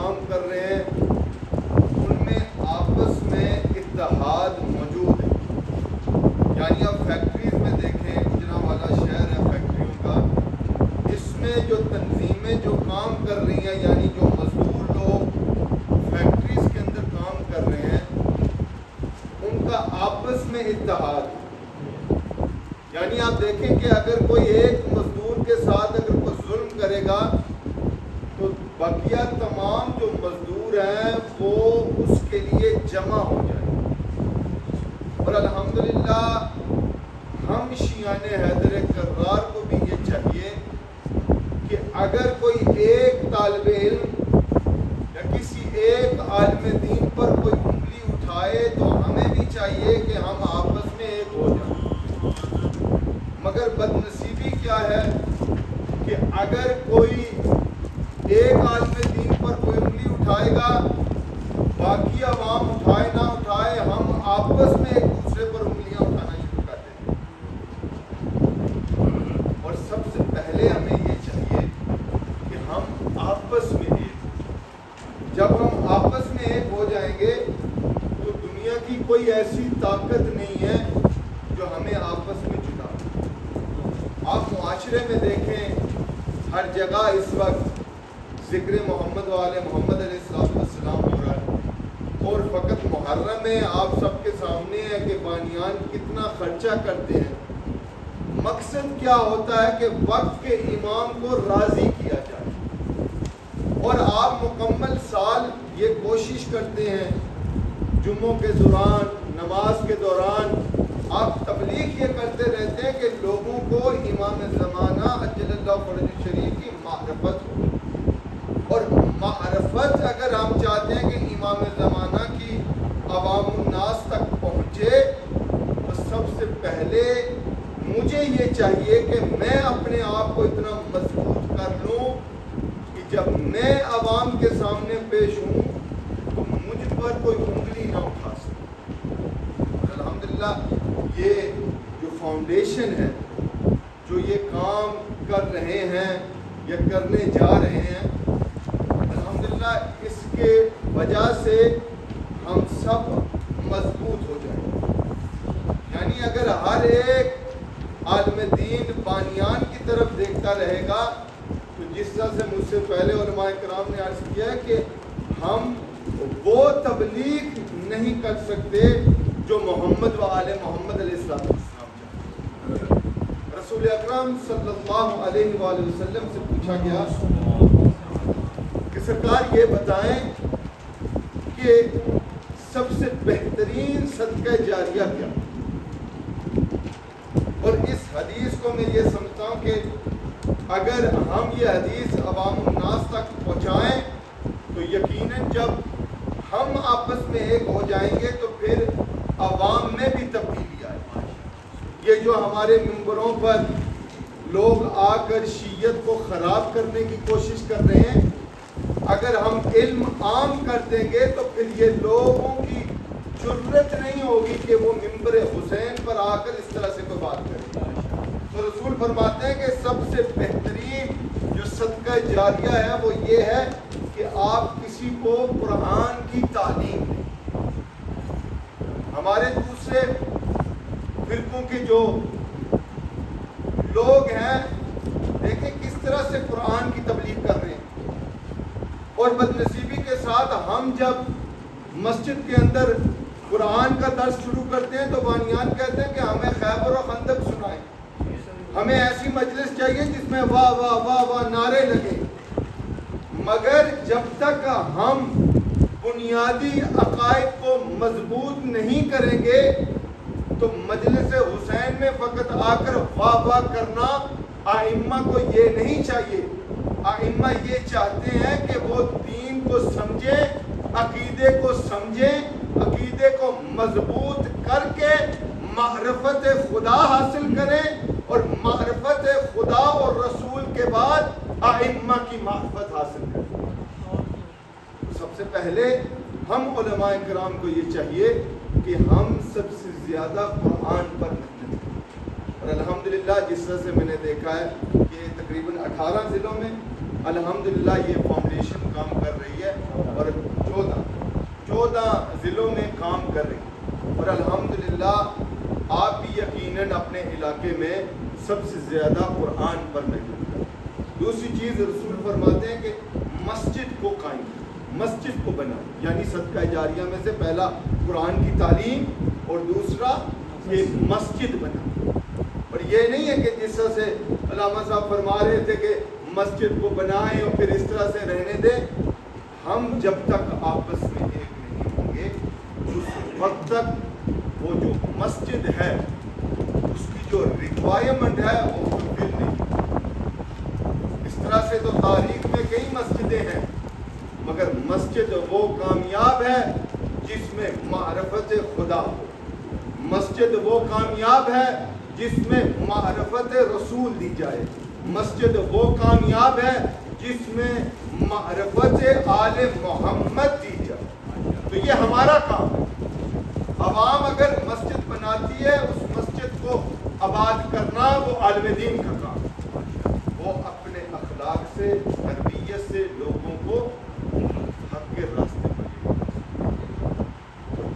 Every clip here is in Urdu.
کام کر رہے ہیں ان میں آپس میں اتحاد موجود ہے. یعنی آپ فیکٹریز میں دیکھیں، جناب والا شہر ہے فیکٹریوں کا، اس میں جو تنظیمیں جو کام کر رہی ہیں، یعنی جو مزدور لوگ فیکٹریز کے اندر کام کر رہے ہیں، ان کا آپس میں اتحاد ہے. یعنی آپ دیکھیں کہ اگر کوئی ایک مزدور کے ساتھ اگر کوئی ظلم کرے گا تو بقیہ تمام جو مزدور ہیں وہ اس کے لیے جمع ہو جائیں. اور الحمدللہ ہم شیعان حیدر کرار کو بھی یہ چاہیے کہ اگر کوئی ایک طالب علم یا کسی ایک عالم دین پر کوئی انگلی اٹھائے تو ہمیں بھی چاہیے کہ ہم آپس میں ایک ہو جائیں. مگر بدنصیبی کیا ہے کہ اگر کوئی ایک عالم دین پر کوئی انگلی اٹھائے گا، باقی عوام اٹھائے نہ اٹھائے، ہم آپس میں ایک دوسرے پر انگلیاں اٹھانا شروع کر دیں. اور سب سے پہلے ہمیں یہ چاہیے کہ ہم آپس میں ایک. جب ہم آپس میں ایک ہو جائیں گے تو دنیا کی کوئی ایسی طاقت نہیں ہے جو ہمیں آپس میں جدا. آپ معاشرے میں دیکھیں، ہر جگہ اس وقت ذکر محمد والے محمد علیہ السلام ہو رہا ہے، اور فقط محرم میں آپ سب کے سامنے ہے کہ بانیان کتنا خرچہ کرتے ہیں. مقصد کیا ہوتا ہے کہ وقت کے امام کو راضی کیا جائے. اور آپ مکمل سال یہ کوشش کرتے ہیں، جمعوں کے دوران، نماز کے دوران آپ تبلیغ یہ کرتے رہتے ہیں کہ لوگوں کو امام زمانہ عجل اللہ فرج شریف کی معرفت ہو. اور معرفت اگر ہم چاہتے ہیں کہ امام زمانہ کی عوام الناس تک پہنچے تو سب سے پہلے مجھے یہ چاہیے کہ میں اپنے آپ کو اتنا مضبوط کر لوں کہ جب میں عوام کے سامنے پیش ہوں تو مجھ پر کوئی انگلی نہ اٹھا سکے. الحمدللہ یہ جو فاؤنڈیشن ہے، جو یہ کام کر رہے ہیں یا کرنے جا رہے ہیں، الحمدللہ اس کے وجہ سے ہم سب مضبوط ہو جائیں. یعنی اگر ہر ایک عالم دین بانیان کی طرف دیکھتا رہے گا تو جس طرح سے مجھ سے پہلے علماء کرام نے عرض کیا ہے کہ ہم وہ تبلیغ نہیں کر سکتے جو محمد و آل محمد علیہ السلام چاہتے. رسول اکرم صلی اللہ علیہ وآلہ وسلم سے پوچھا گیا کہ سرکار یہ بتائیں کہ سب سے بہترین صدقہ جاریہ کیا؟ اور اس حدیث کو میں یہ سمجھتا ہوں کہ اگر ہم یہ حدیث عوام الناس تک پہنچائیں تو یقیناً جب ہم آپس میں ایک ہو جائیں گے تو پھر عوام میں بھی تبدیلی آئے. یہ جو ہمارے ممبروں پر لوگ آ کر شیعت کو خراب کرنے کی کوشش کر رہے ہیں، اگر ہم علم عام کر دیں گے تو پھر یہ لوگوں کی جرت نہیں ہوگی کہ وہ ممبر حسین پر آ کر اس طرح سے کوئی بات کریں. تو رسول فرماتے ہیں کہ سب سے بہترین جو صدقہ جاریہ ہے وہ یہ ہے کہ آپ کسی کو قرآن کی تعلیم دیں. ہمارے دوسرے فرقوں کے جو لوگ ہیں دیکھیں کس طرح سے قرآن کی تبلیغ کر رہے ہیں. اور بدنصیبی کے ساتھ ہم جب مسجد کے اندر قرآن کا درس شروع کرتے ہیں تو بانیان کہتے ہیں کہ ہمیں خیبر و خندق سنائیں، ہمیں ایسی مجلس چاہیے جس میں واہ واہ واہ واہ نعرے لگیں. مگر جب تک ہم بنیادی عقائد کو مضبوط نہیں کریں گے تو مجلس حسین میں فقط آ کر واہ واہ کرنا ائمہ کو یہ نہیں چاہیے. ائمہ یہ چاہتے ہیں کہ وہ دین کو سمجھیں، عقیدے کو سمجھیں، عقیدے کو مضبوط کر کے معرفت خدا حاصل کریں، اور معرفت خدا اور رسول کے بعد ائمہ کی معرفت حاصل کریں. سب سے پہلے ہم علماء کرام کو یہ چاہیے کہ ہم سب سے زیادہ قرآن پر محنت کریں. اور الحمدللہ جس طرح سے میں نے دیکھا ہے کہ تقریباً 18 ضلعوں میں الحمدللہ یہ فاؤنڈیشن کام کر رہی ہے اور 14 ضلعوں میں کام کر رہی ہے، اور الحمدللہ آپ بھی یقیناً اپنے علاقے میں سب سے زیادہ قرآن پر محنت کریں۔ دوسری چیز رسول فرماتے ہیں کہ مسجد کو قائم، مسجد کو بناؤ، یعنی صدقہ جاریہ میں سے پہلا قرآن کی تعلیم اور دوسرا کہ مسجد بناؤ۔ اور یہ نہیں ہے کہ جس طرح سے علامہ صاحب فرما رہے تھے کہ مسجد کو بنائیں اور پھر اس طرح سے رہنے دیں، ہم جب تک آپس میں ایک نہیں ہوں گے اس وقت تک وہ جو مسجد ہے اس کی جو ریکوائرمنٹ ہے وہ فلفل نہیں۔ اس طرح سے تو تاریخ میں کئی مسجدیں ہیں، مگر مسجد وہ کامیاب ہے جس میں معرفت خدا ہو، مسجد وہ کامیاب ہے جس میں معرفت رسول دی جائے، مسجد وہ کامیاب ہے جس میں معرفت آل محمد دی جائے۔ تو یہ ہمارا کام ہے۔ عوام اگر مسجد بناتی ہے، اس مسجد کو آباد کرنا وہ عالم دین کا کام ہے۔ وہ اپنے اخلاق سے، تربیت سے لوگوں کو حق کے راستے پر۔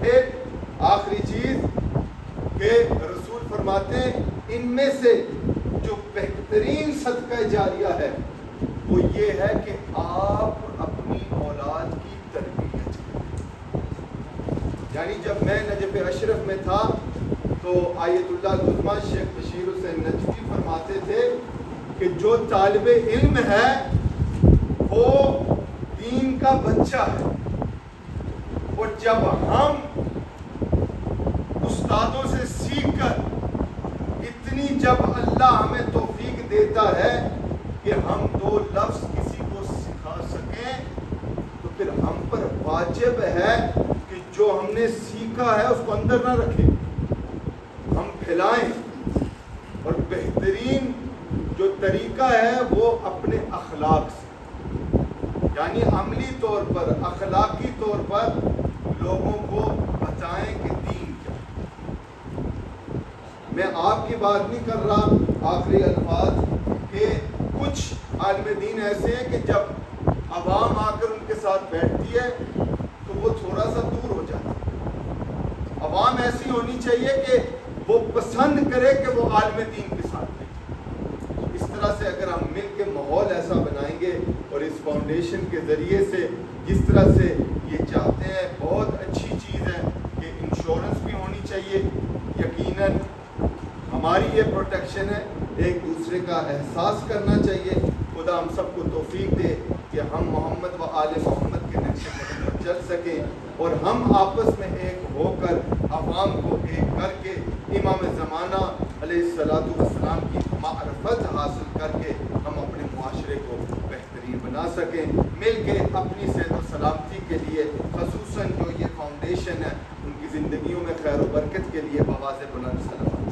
ایک آخری چیز کہ رسول فرماتے ہیں ان میں سے جو بہترین صدقہ جاریہ ہے وہ یہ ہے کہ آپ اپنی اولاد کی تربیت کریں۔ یعنی جب میں نجف اشرف میں تھا تو آیت اللہ العظمیٰ شیخ بشیر حسین نجفی فرماتے تھے کہ جو طالب علم ہے وہ دین کا بچہ ہے، اور جب ہم استادوں سے سیکھ کر اتنی جب اللہ ہمیں توفیق دیتا ہے کہ ہم 2 لفظ کسی کو سکھا سکیں تو پھر ہم پر واجب ہے کہ جو ہم نے سیکھا ہے اس کو اندر نہ رکھیں، ہم پھیلائیں۔ اور بہترین جو طریقہ ہے وہ اپنے اخلاق سے، یعنی عملی طور پر، اخلاقی طور پر لوگوں کو بتائیں کہ دین کیا ہے۔ میں آپ کی بات نہیں کر رہا، آخری الفاظ کہ کچھ عالم دین ایسے ہیں کہ جب عوام آ کر ان کے ساتھ بیٹھتی ہے تو وہ تھوڑا سا دور ہو جاتا ہے۔ عوام ایسی ہونی چاہیے کہ وہ پسند کرے کہ وہ عالم دین کے ساتھ بیٹھے۔ اس طرح سے اگر ہم مل کے ماحول ایسا بنائیں گے اور اس فاؤنڈیشن کے ذریعے سے جس طرح سے یہ چاہتے ہیں، بہت اچھی چیز ہے کہ انشورنس بھی ہونی چاہیے، یقیناً ہماری یہ پروٹیکشن ہے، ایک دوسرے کا احساس کرنا چاہیے۔ خدا ہم سب کو توفیق دے کہ ہم محمد و آل محمد کے نقش قدم پر چل سکیں اور ہم آپس میں ایک ہو کر عوام کو ایک کر کے امام زمانہ علیہ السلام کی معرفت حاصل کر کے ہم اپنے معاشرے کو بہترین بنا سکیں، مل کے اپنی صحت و سلامتی کے لیے، خصوصاً جو یہ فاؤنڈیشن ہے ان کی زندگیوں میں خیر و برکت کے لیے بواز بلند سلام۔